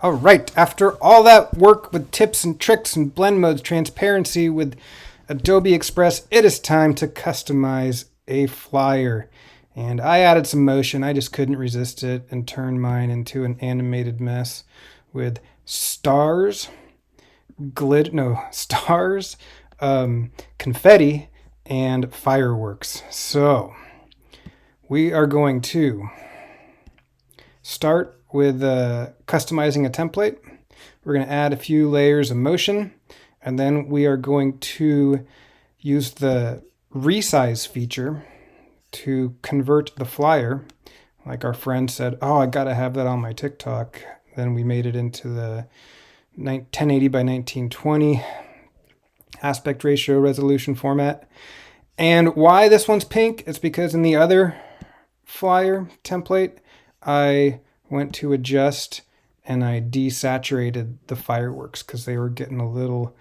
All right, after all that work with tips and tricks and blend modes, transparency with Adobe Express, it is time to customize a flyer. And I added some motion. I just couldn't resist it and turned mine into an animated mess with stars, stars, confetti, and fireworks. So we are going to start with customizing a template. We're going to add a few layers of motion, and then we are going to use the Resize feature to convert the flyer. Like our friend said, oh, I got to have that on my TikTok. Then we made it into the 1080 by 1920 aspect ratio resolution format. And why this one's pink? It's because in the other flyer template, I went to adjust and I desaturated the fireworks because they were getting a little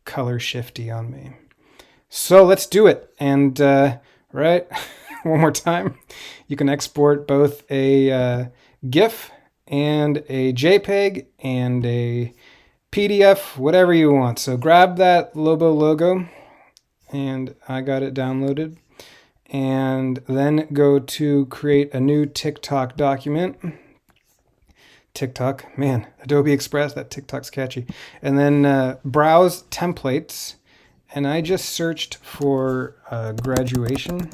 color shifty on me. So let's do it. And right, one more time, you can export both a GIF and a JPEG and a PDF, whatever you want. So grab that Lobo logo, and I got it downloaded. And then go to create a new TikTok document. TikTok, man, Adobe Express, that TikTok's catchy. And then browse templates. And I just searched for graduation.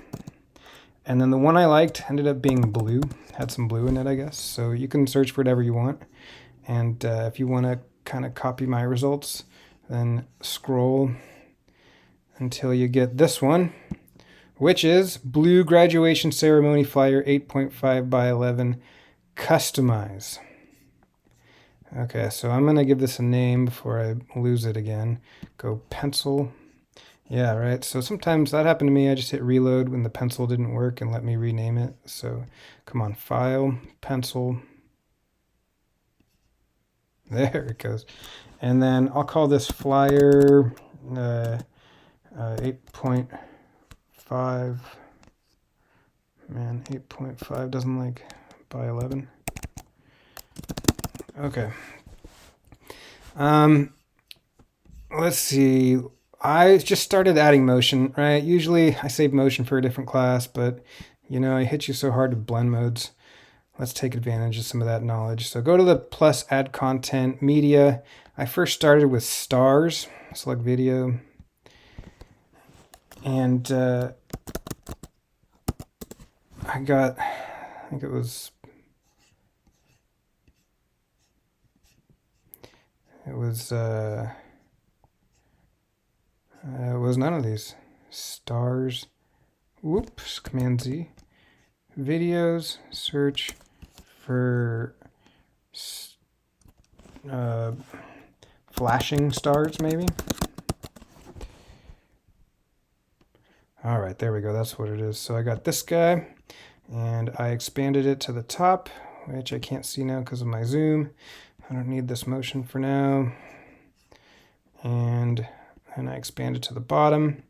And then the one I liked ended up being blue. Had some blue in it, I guess. So you can search for whatever you want. And if you want to kind of copy my results, then scroll until you get this one, which is Blue Graduation Ceremony Flyer 8.5 by 11 Customize. Okay, so I'm going to give this a name before I lose it again. Go pencil. Yeah, right. So sometimes that happened to me. I just hit reload when the pencil didn't work and let me rename it. So come on, File, Pencil. There it goes. And then I'll call this Flyer 8.5. Man, 8.5 doesn't like by 11. Okay. Let's see. I just started adding motion, right? Usually I save motion for a different class, but you know, I hit you so hard with blend modes. Let's take advantage of some of that knowledge. So go to the plus, add content, media. I first started with stars, select video. And I think it was none of these. Stars, whoops, Command Z. Videos, search for flashing stars, maybe. All right, there we go. That's what it is. So I got this guy, and I expanded it to the top, which I can't see now because of my zoom. I don't need this motion for now. And I expand it to the bottom.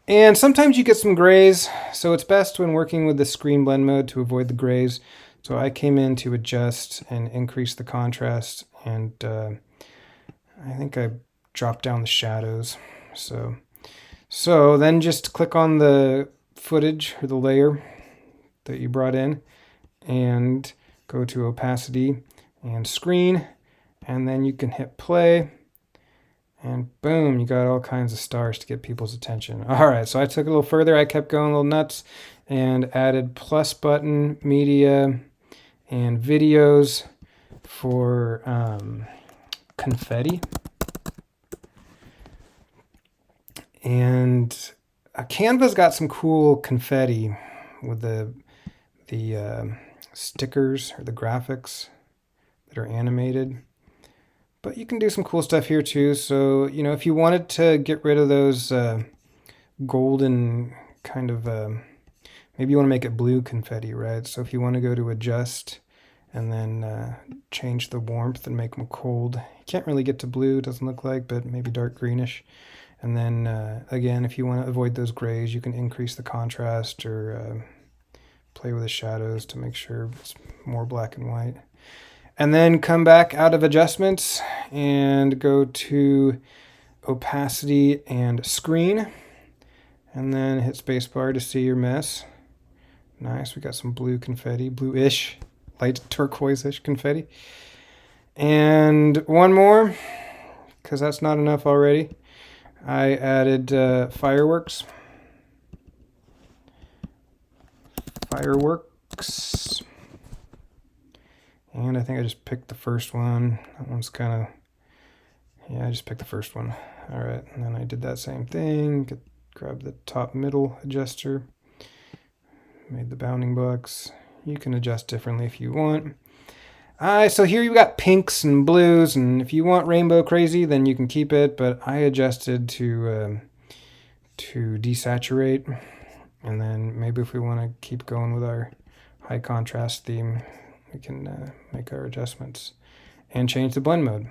And sometimes you get some grays, so it's best when working with the screen blend mode to avoid the grays. So I came in to adjust and increase the contrast, and I think I dropped down the shadows. So then just click on the footage or the layer that you brought in and go to opacity and screen, and then you can hit play. And boom, you got all kinds of stars to get people's attention. All right, so I took it a little further. I kept going a little nuts and added plus button, media, and videos for confetti. And Canva's got some cool confetti with the stickers or the graphics that are animated. But you can do some cool stuff here too. So, you know, if you wanted to get rid of those golden kind of, maybe you want to make it blue confetti, right? So if you want to go to adjust and then change the warmth and make them cold. You can't really get to blue, it doesn't look like, but maybe dark greenish. And then again, if you want to avoid those grays, you can increase the contrast or play with the shadows to make sure it's more black and white. And then come back out of adjustments and go to opacity and screen. And then hit spacebar to see your mess. Nice, we got some blue confetti, bluish, light turquoise-ish confetti. And one more, because that's not enough already. I added fireworks. And I think I just picked the first one. That one's kind of, yeah, I just picked the first one. All right, and then I did that same thing. Grab the top middle adjuster. Made the bounding box. You can adjust differently if you want. So here you've got pinks and blues, and if you want rainbow crazy, then you can keep it, but I adjusted to desaturate. And then maybe if we want to keep going with our high contrast theme, we can make our adjustments and change the blend mode.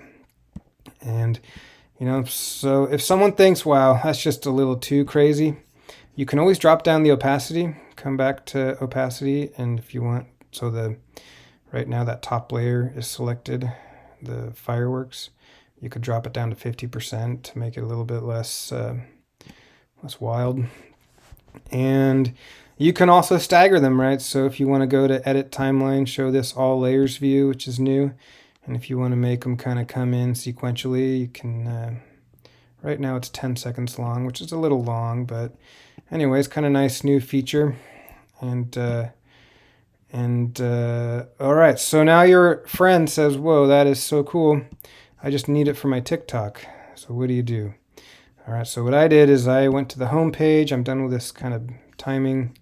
And, you know, so if someone thinks, wow, that's just a little too crazy, you can always drop down the opacity, come back to opacity, and if you want, so right now that top layer is selected, the fireworks, you could drop it down to 50% to make it a little bit less wild. And you can also stagger them, right? So if you want to go to edit timeline, show this all layers view, which is new. And if you want to make them kind of come in sequentially, you can, right now it's 10 seconds long, which is a little long, but anyways, kind of nice new feature. And all right, so now your friend says, whoa, that is so cool. I just need it for my TikTok. So what do you do? All right, so what I did is I went to the home page. I'm done with this kind of timing.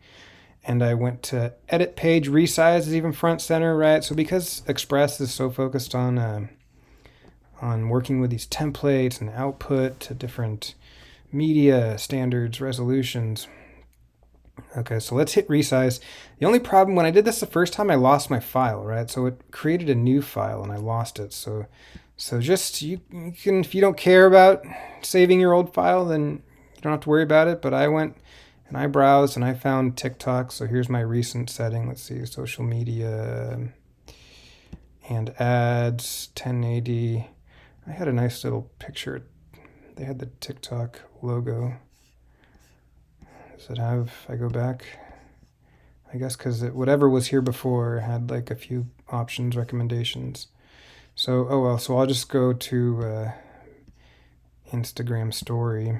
And I went to edit page, resize is even front center, right? So because Express is so focused on working with these templates and output to different media standards, resolutions. Okay, so let's hit resize. The only problem, when I did this the first time, I lost my file, right? So it created a new file and I lost it. So just, you can, if you don't care about saving your old file, then you don't have to worry about it. But I went and I browsed and I found TikTok. So here's my recent setting. Let's see, social media and ads, 1080. I had a nice little picture. They had the TikTok logo. Does it have, if I go back? I guess because whatever was here before had like a few options, recommendations. So, oh well, so I'll just go to Instagram story.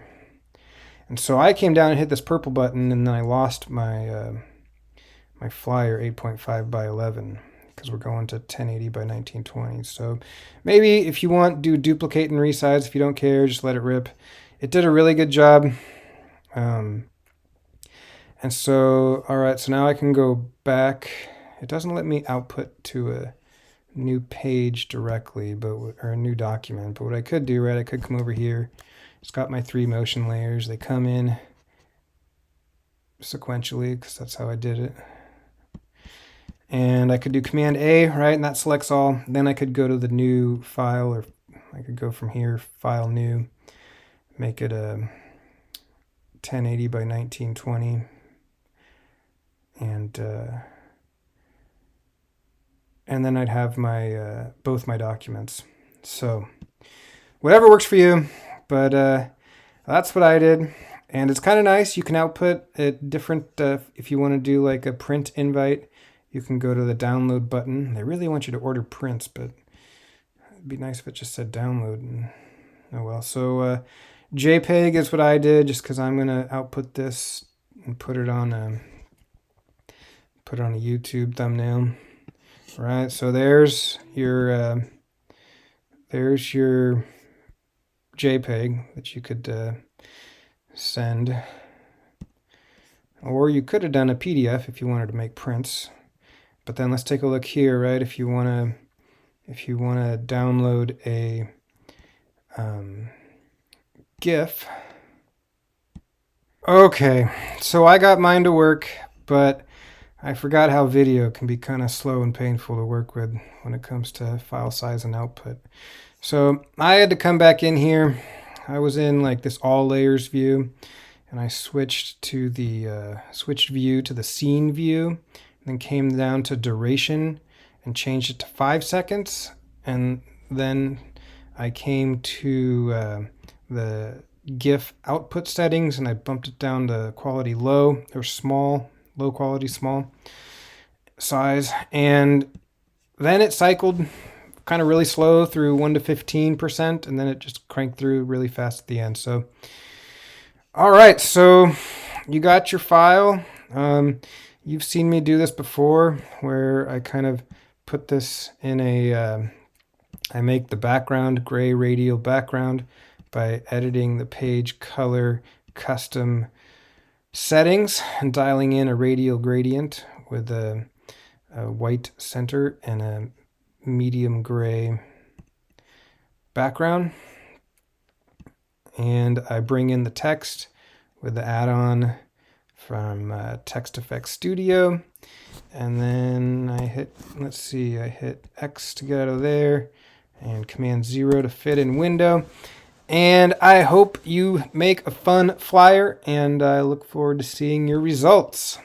And so I came down and hit this purple button, and then I lost my my flyer 8.5 by 11 because we're going to 1080 by 1920. So maybe if you want, do duplicate and resize. If you don't care, just let it rip. It did a really good job. And so, all right, so now I can go back. It doesn't let me output to a new page directly, or a new document. But what I could do, right, I could come over here. It's got my 3 motion layers. They come in sequentially because that's how I did it. And I could do Command A, right, and that selects all. Then I could go to the new file, or I could go from here, File, New, make it a 1080 by 1920. And then I'd have my both my documents. So whatever works for you, but that's what I did. And it's kind of nice. You can output a different, if you want to do like a print invite, you can go to the download button. They really want you to order prints, but it'd be nice if it just said download. And, oh well. So JPEG is what I did, just because I'm going to output this and put it on a YouTube thumbnail. Right, so there's your JPEG that you could send, or you could have done a PDF if you wanted to make prints. But then let's take a look here, right? If you want to download a GIF. Okay, so I got mine to work, but I forgot how video can be kind of slow and painful to work with when it comes to file size and output. So I had to come back in here. I was in like this all layers view, and I switched to the switched view to the scene view, and then came down to duration, and changed it to 5 seconds. And then I came to the GIF output settings and I bumped it down to quality low or small, low quality, small size. And then it cycled kind of really slow through 1 to 15%, and then it just cranked through really fast at the end. So, all right, so you got your file. You've seen me do this before where I kind of put this in a, I make the background gray radial background by editing the page color custom settings and dialing in a radial gradient with a white center and a medium gray background. And I bring in the text with the add-on from Text Effects Studio. And then I hit, let's see, I hit X to get out of there and Command 0 to fit in window. And I hope you make a fun flyer, and I look forward to seeing your results.